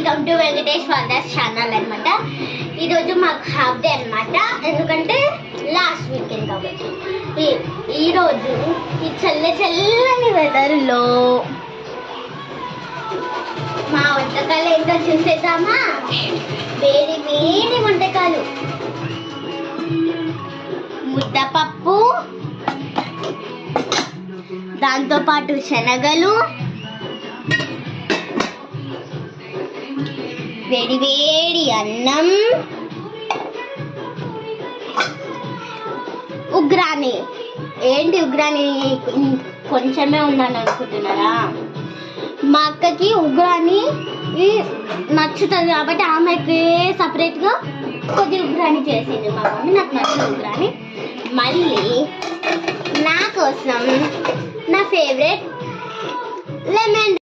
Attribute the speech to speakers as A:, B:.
A: Welcome to Venkatesh father's channel అనమాట. ఈరోజు మాకు హాఫ్ డే అనమాట, ఎందుకంటే లాస్ట్ వీకెండ్ కాబట్టి. ఈరోజు ఈ చల్లని వెదర్లో మా వంటకాలు ఏంటో చూసేద్దామా? వేడి వేడి వంటకాలు, ముద్దపప్పు, దాంతోపాటు శనగలు, వేడి వేడి అన్నం, ఉగ్రాని. ఏంటి ఉగ్రాని కొంచెమే ఉందని అనుకుంటున్నారా? మా అక్కకి ఉగ్రాని నచ్చుతుంది కాబట్టి ఆమెకి సపరేట్గా కొద్ది ఉగ్రాని చేసింది మా మమ్మీ. నాకు నచ్చిన ఉగ్రాని. మళ్ళీ నా కోసం నా ఫేవరెట్ లెమన్